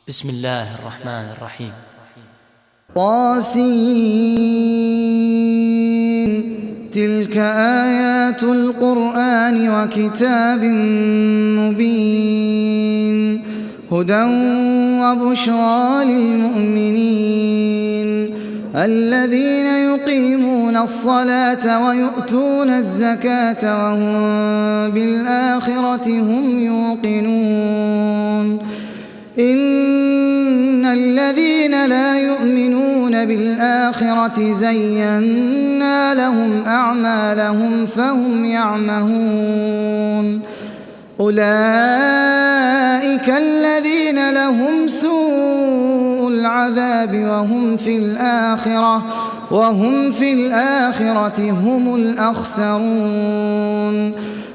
بسم الله الرحمن الرحيم. طاسين. تلك آيات القرآن وكتاب مبين هدى وبشرى للمؤمنين الذين يقيمون الصلاة ويؤتون الزكاة وهم بالآخرة هم يوقنون إن الذين لا يؤمنون بالآخرة زينا لهم أعمالهم فهم يعمهون أولئك الذين لهم سوء العذاب وهم في الآخرة هم الأخسرون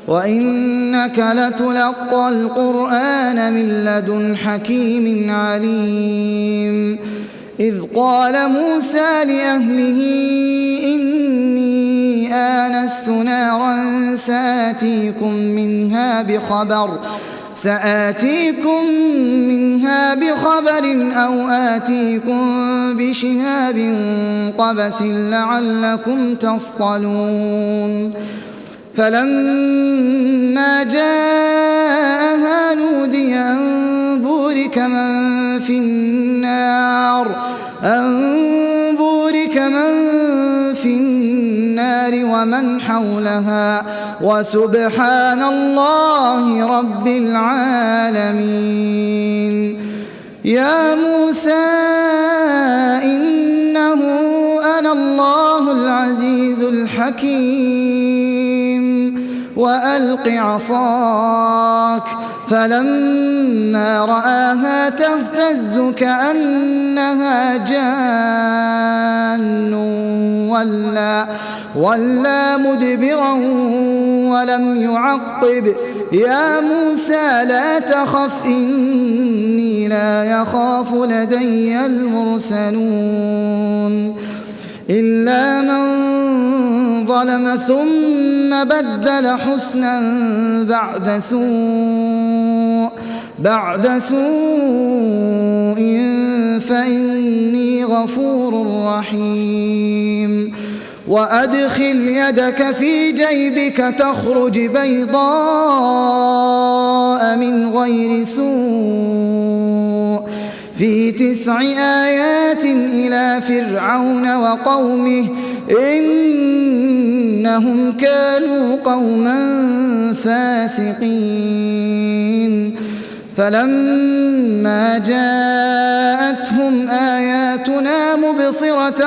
وإنك لتلقى القرآن من لدن حكيم عليم إذ قال موسى لأهله إني آنست نارا سآتيكم منها بخبر أو آتيكم بشهاب قبس لعلكم تصطلون فلما جاءها نودي أن بورك من في النار ومن حولها وسبحان الله رب العالمين يا موسى إنه أنا الله العزيز الحكيم وألق عصاك فلما رآها تهتز كأنها جان ولا مدبرا ولم يعقب يا موسى لا تخف إني لا يخاف لدي المرسلون إلا من ظلم ثم بدل حسنا بعد سوء فإني غفور رحيم وأدخل يدك في جيبك تخرج بيضاء من غير سوء في 9 آيات إلى فرعون وقومه إنهم كانوا قوما فاسقين فلما جاءتهم آياتنا مبصرة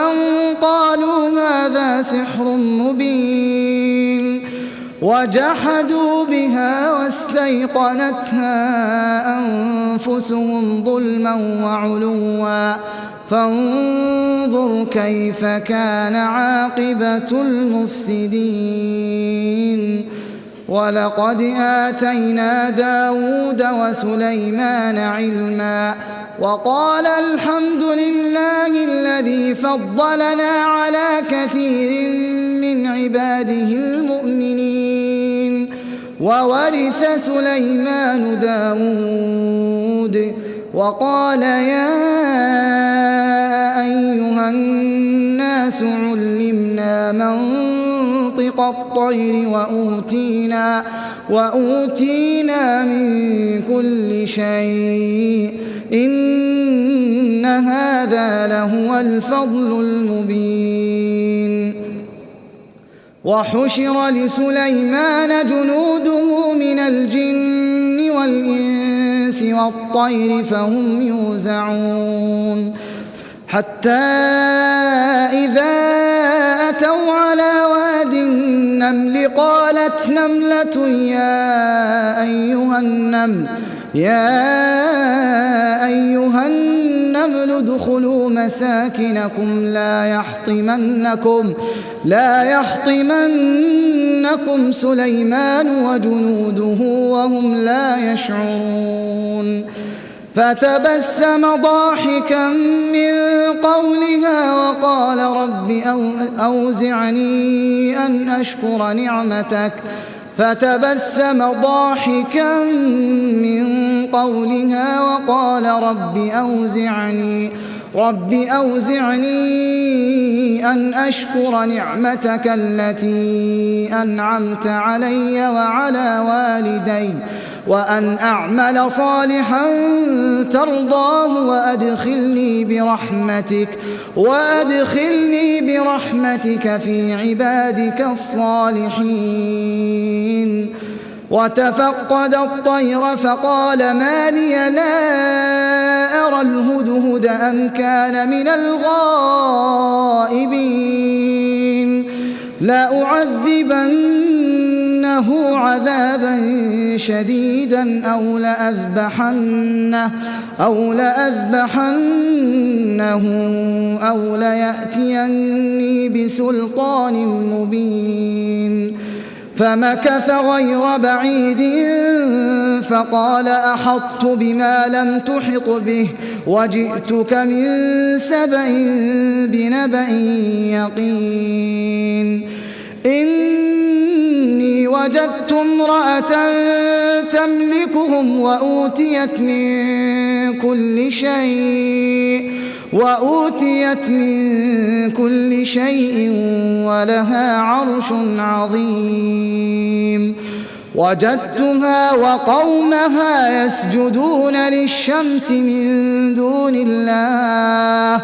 قالوا هذا سحر مبين وجحدوا بها واستيقنتها أنفسهم ظلما وعلوا فانظر كيف كان عاقبة المفسدين ولقد آتينا داود وسليمان علما وقال الحمد لله الذي فضلنا على كثير من عباده المؤمنين وورث سليمان داود وقال يا أيها الناس علمنا منطق الطير وأوتينا من كل شيء إن هذا لهو الفضل المبين وحشر لسليمان جنوده من الجن والإنس والطير فهم يوزعون حتى إذا أتوا على واد النمل قالت نملة يا أيها النمل ادخلوا مساكنكم لا يحطمنكم سليمان وجنوده وهم لا يشعرون فتبسم ضاحكا من قولها وقال رب أوزعني أن أشكر نعمتك فتبسم ضاحكا من قولها وقال رب أوزعني أن أشكر نعمتك التي أنعمت علي وعلى والدي وأن أعمل صالحا ترضاه وأدخلني برحمتك في عبادك الصالحين. وتفقد الطير فقال ما لي لا أرى الهدهد أم كان من الغائبين لأعذبنه عذابا شديدا أو لأذبحنه أو ليأتيني بسلطان مبين. فمكث غير بعيد فقال أحطت بما لم تحط به وجئتك من سبأ بنبأ يقين. إني وجدت امرأة تملكهم وأوتيت من كل شيء ولها عرش عظيم. وجدتها وقومها يسجدون للشمس من دون الله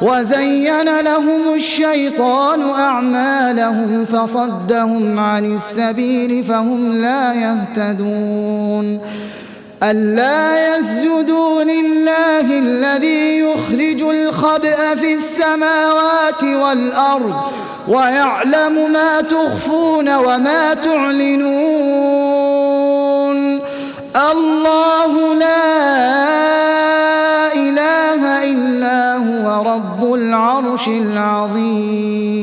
وزين لهم الشيطان أعمالهم فصدهم عن السبيل فهم لا يهتدون. ألا يسجدوا لله الذي يخرج الخبأ في السماوات والأرض ويعلم ما تخفون وما تعلنون. الله لا إله إلا هو رب العرش العظيم.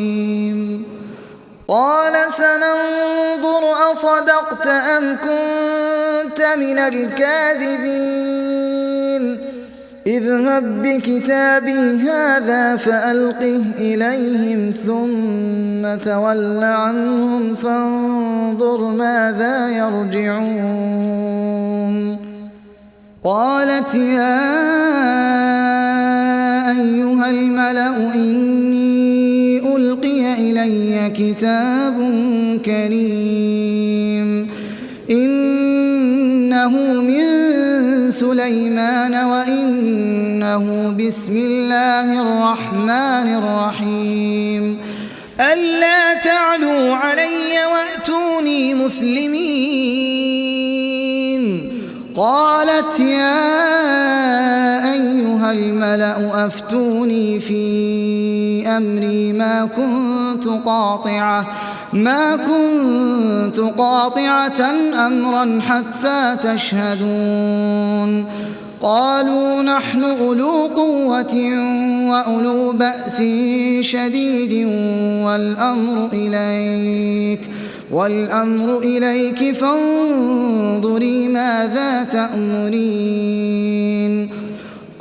قال سننظر أصدقت أم كنت من الكاذبين. اذهب بكتابي هذا فألقه إليهم ثم تول عنهم فانظر ماذا يرجعون. قالت يا أيها الملأ إني ألقي إلي كتاب كريم إنه من سليمان وإنه بسم الله الرحمن الرحيم ألا تعلوا علي وأتوني مسلمين. قالت يا أيها الملأ أفتوني في أمري ما كنت قاطعة أمرا حتى تشهدون. قالوا نحن أولو قوة وأولو بأس شديد والأمر إليك فانظري ماذا تأمرين.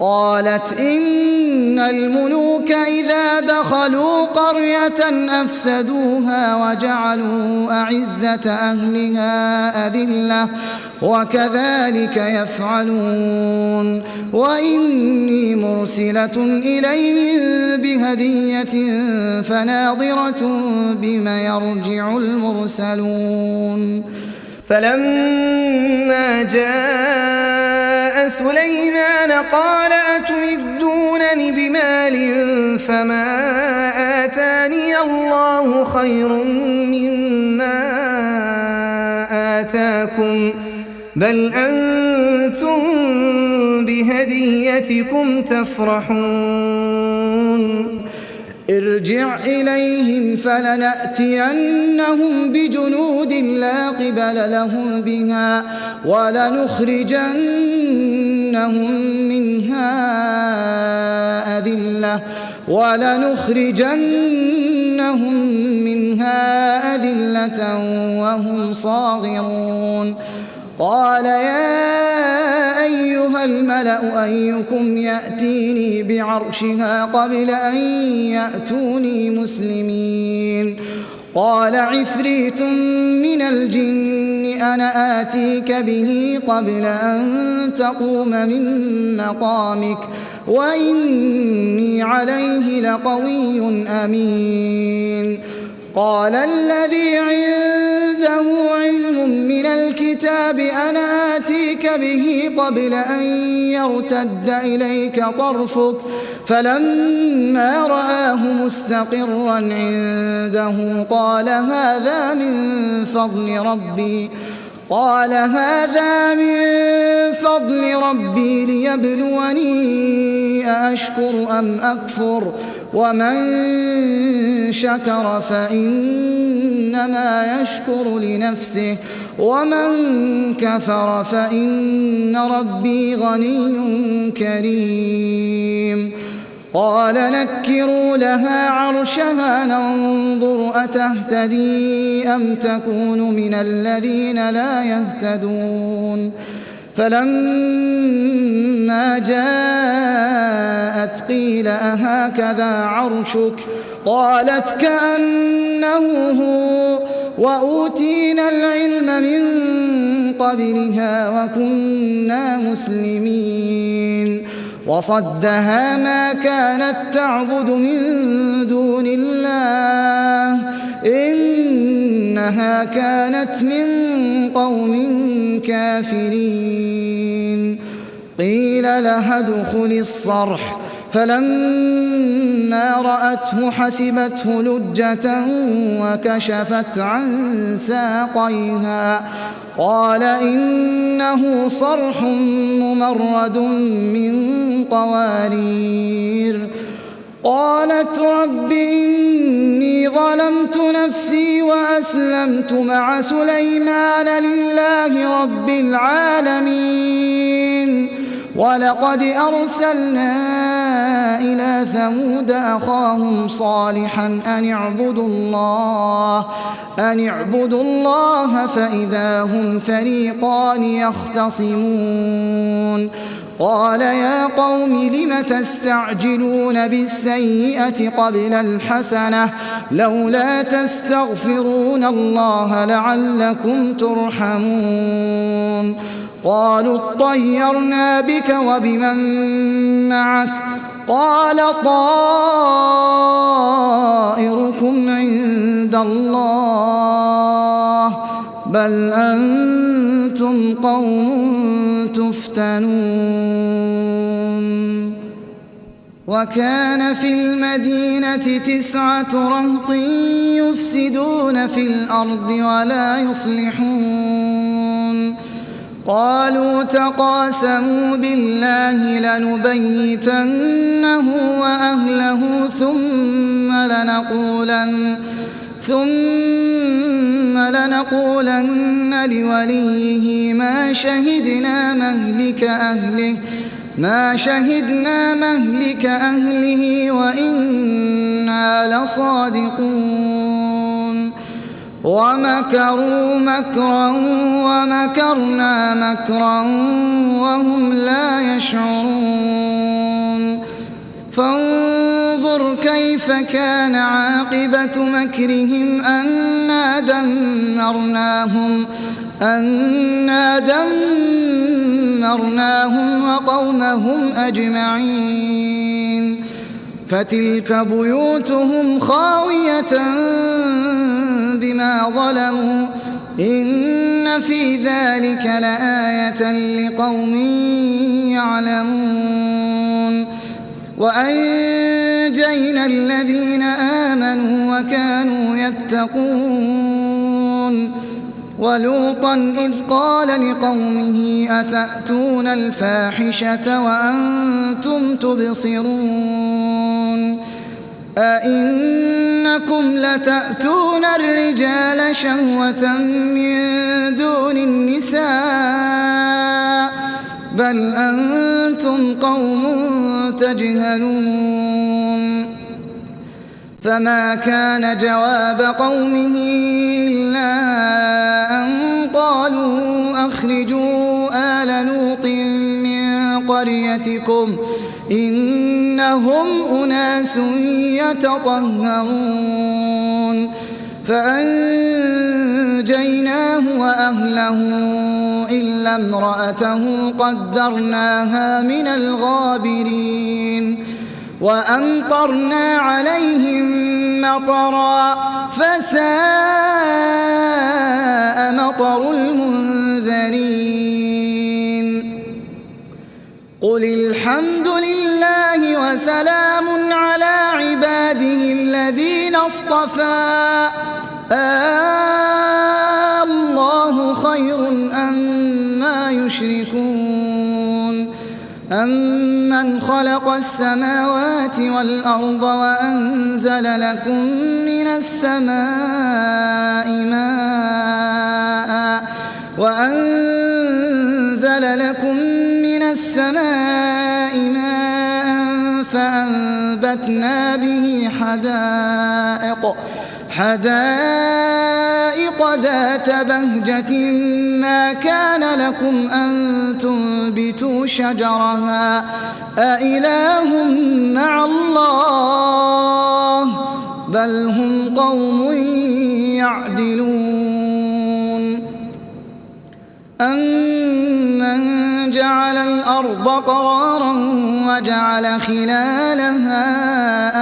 قالت إن الملوك إذا دخلوا قرية أفسدوها وجعلوا أعزة أهلها أذلة وكذلك يفعلون. وإني مرسلة إليهم بهدية فناظرة بما يرجع المرسلون. فلما جاء سليمان قال أتمدونني بمال فما آتاني الله خير مما آتاكم بل أنتم بهديتكم تفرحون. ارجع إليهم فلنأتينهم بجنود لا قبل لهم بها ولنخرجنهم منها أذلة وهم صاغرون. قال يا أيها الملأ أيكم يأتيني بعرشها قبل أن يأتوني مسلمين. قال عفريت من الجن أنا آتيك به قبل أن تقوم من مقامك وإني عليه لقوي أمين. قال الذي عنده علم من الكتاب أنا آتيك به قبل أن يرتد إليك طرفك فلما رآه مستقرا عنده قال هذا من فضل ربي ليبلوني أأشكر أم أكفر ومن شكر فإنما يشكر لنفسه ومن كفر فإن ربي غني كريم. قال نكروا لها عرشها ننظر أتهتدي أم تكون من الذين لا يهتدون. فلما جاءت قيل أهكذا عرشك قالت كأنه هو وأوتينا العلم من قبلها وكنا مسلمين. وصدها ما كانت تعبد من دون الله إنها كانت من قوم كافرين. قيل لها ادخل الصرح فلما رأته حسبته لجة وكشفت عن ساقيها قال إنه صرح ممرد من قوارير. قالت رب إني ظلمت نفسي وأسلمت مع سليمان لله رب العالمين. ولقد أرسلنا إلى ثمود أخاهم صالحا أن اعبدوا الله فإذا هم فريقان يختصمون. قال يا قوم لم تستعجلون بالسيئة قبل الحسنة لولا تستغفرون الله لعلكم ترحمون. قالوا اطيرنا بك وبمن معك قال طائركم عند الله بل أنتم قوم تفتنون. وكان في المدينة 9 رهط يفسدون في الأرض ولا يصلحون. قالوا تقاسموا بالله لنبيتنه وأهله ثم لنقولن لوليه ما شهدنا مهلك أهله وإنا لصادقون. ومكروا مكرا ومكرنا مكرا وهم لا يشعرون. فانظر كيف كان عاقبة مكرهم أنا دمرناهم وقومهم أجمعين. فتلك بيوتهم خاوية بما ظلموا إن في ذلك لآية لقوم يعلمون. وأنجينا الذين آمنوا وكانوا يتقون. ولوطا إذ قال لقومه أتأتون الفاحشة وأنتم تبصرون أئنكم لتأتون الرجال شهوة من دون النساء بل أنتم قوم تجهلون. فما كان جواب قومه إلا أن قالوا أخرجوا آل لوط من قريتكم إنهم أناس يتطهرون. فأنجيناه وأهله إلا امرأته قدرناها من الغابرين وأمطرنا عليهم مطرا فساء مطر المنذرين قل الحمد لله وسلام على عباده الذين اصطفى الله خير أما يشركون أمن خلق السماوات والأرض وأنزل لكم من السماء ماء فأنبتنا به حدائق ذات بهجة ما كان لكم أن تنبتوا شجرها أإله مع الله بل هم قوم يعدلون أمن جعل الأرض قرارا وجعل خلالها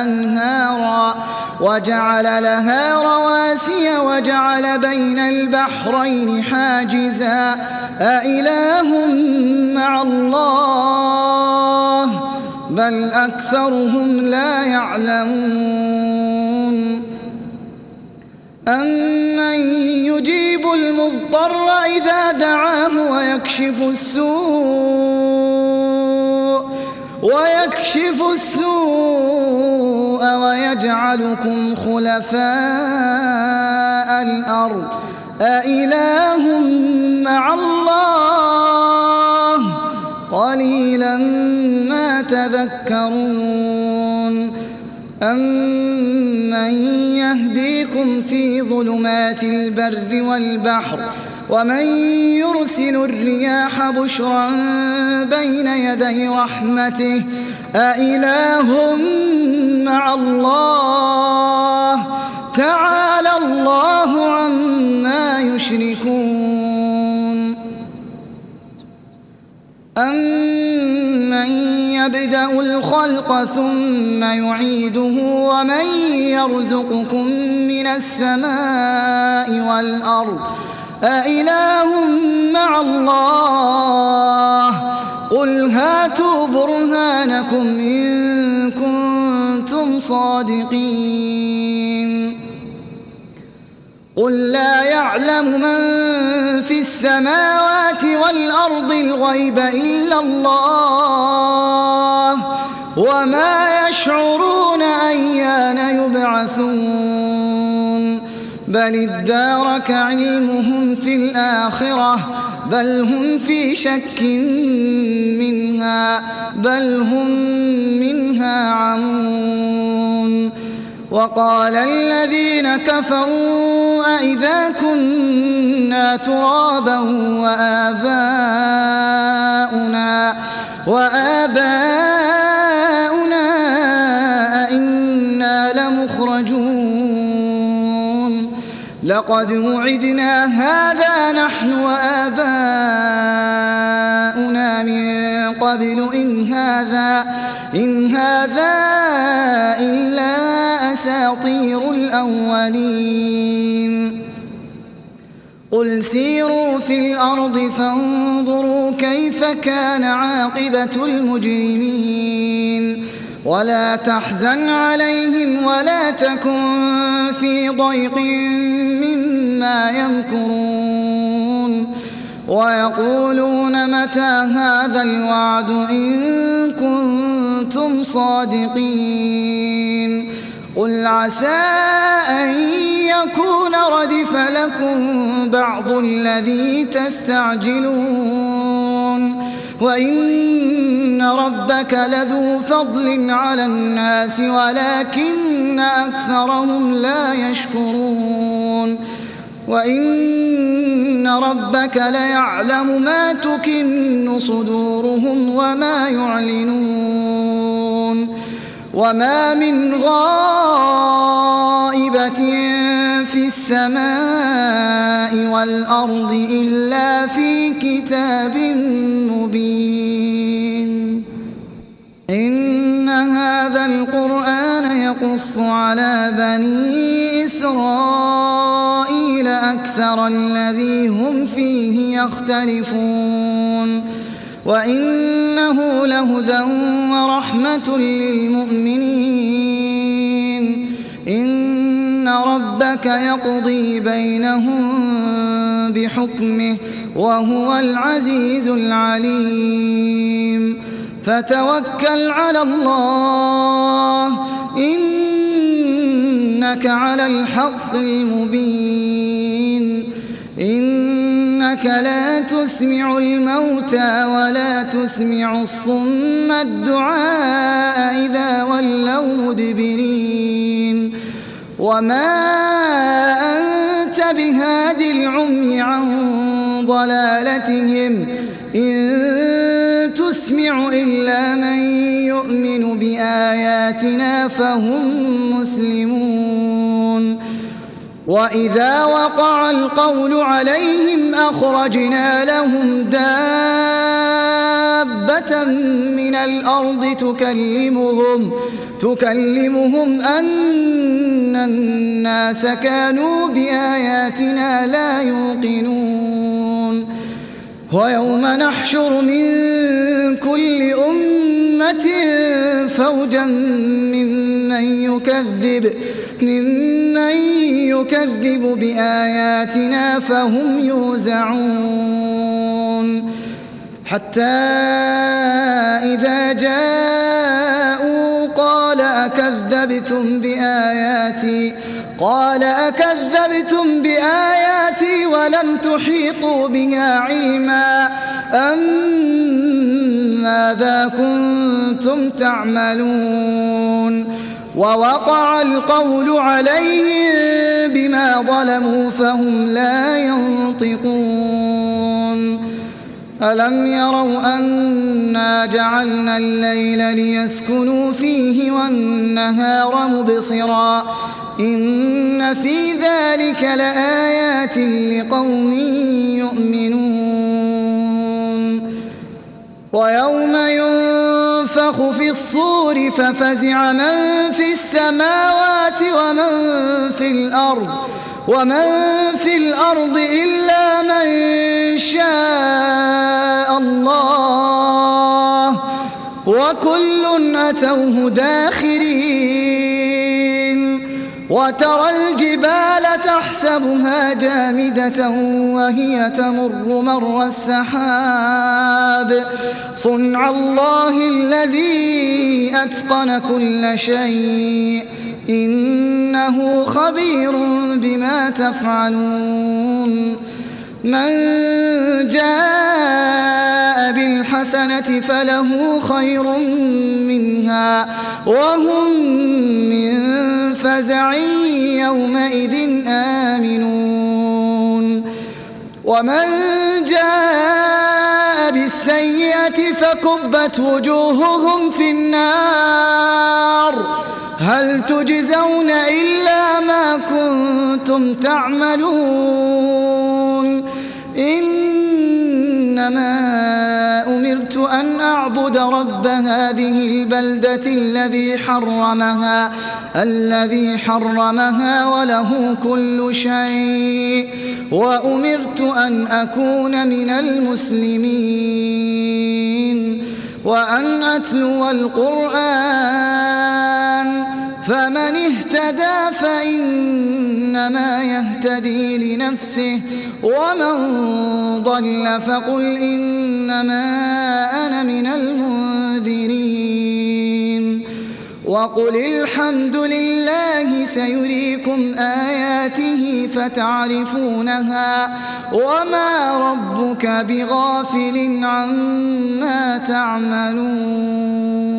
أنهارا وجعل لها رواسي وجعل بين البحرين حاجزا أإله مع الله بل أكثرهم لا يعلمون أمن يجيب المضطر إذا دعاه ويكشف السوء ويجعلكم خلفاء الأرض أإله مع الله قليلا ما تذكرون أمن يهديكم في ظلمات البر والبحر ومن يرسل الرياح بشرا بين يدي رحمته أإله مع الله تعالى الله عما يشركون أمن يبدأ الخلق ثم يعيده ومن يرزقكم من السماء والأرض أإله مع الله قل هاتوا برهانكم إن كنتم صادقين قل لا يعلم من في السماوات والأرض الغيب إلا الله وما يشعرون أيان يبعثون بل ادارك علمهم في الآخرة بل هم في شك منها بل هم منها عمون وقال الذين كفروا أئذا كنا ترابا وآباؤنا أئنا لمخرجون لقد وعدنا هذا نحن وآباؤنا من قبل إن هذا إلا أساطير الأولين قل سيروا في الأرض فانظروا كيف كان عاقبة المجرمين ولا تحزن عليهم ولا تكن في ضيق مما يمكرون ويقولون متى هذا الوعد إن كنتم صادقين قل عسى أن يكون ردف لكم بعض الذي تستعجلون وإن ربك لذو فضل على الناس ولكن أكثرهم لا يشكرون وإن ربك ليعلم ما تكن صدورهم وما يعلنون وما من غائبة في السماء والأرض إلا في كتاب مبين إن هذا القرآن يقص على بني إسرائيل أكثر الذي هم فيه يختلفون وإنه لهدى ورحمة للمؤمنين إن ربك يقضي بينهم بحكمه وهو العزيز العليم فتوكل على الله إنك على الحق المبين إنك لا تسمع الموتى ولا تسمع الصم الدعاء إذا ولوا مدبرين وما أنت بهاد العمي عن ضلالتهم إن تسمع إلا من يؤمن بآياتنا فهم مسلمون وإذا وقع القول عليهم أخرجنا لهم دابة من الأرض تكلمهم أن الناس كانوا بآياتنا لا يوقنون ويوم نحشر من كل أمة فوجا ممن يكذب بآياتنا فهم يوزعون حتى إذا جاءوا قال أكذبتم بآياتي ولم تحيطوا بها علما أم ماذا كنتم تعملون ووقع القول عليهم بما ظلموا فهم لا ينطقون ألم يروا أنا جعلنا الليل ليسكنوا فيه والنهار مبصرا إن في ذلك لآيات لقوم يؤمنون ويوم ينفخ في الصور ففزع من في السماوات ومن في الأرض إلا من شاء الله وكل أتوه داخرين وترى الجبال تحسبها جامدة وهي تمر مر السحاب صنع الله الذي أتقن كل شيء إنه خبير بما تفعلون من جاء بالحسنة فله خير منها وهم من فزع يومئذ آمنون ومن جاء بالسيئة فكبت وجوههم في النار هل تجزون إلا ما كنتم تعملون إنما أمرت أن أعبد رب هذه البلدة الذي حرمها وله كل شيء وأمرت أن أكون من المسلمين وأن أتلو القرآن فمن اهتدى فإنما يهتدي لنفسه ومن ضل فقل إنما أنا من المنذرين وقل الحمد لله سيريكم آياته فتعرفونها وما ربك بغافل عما تعملون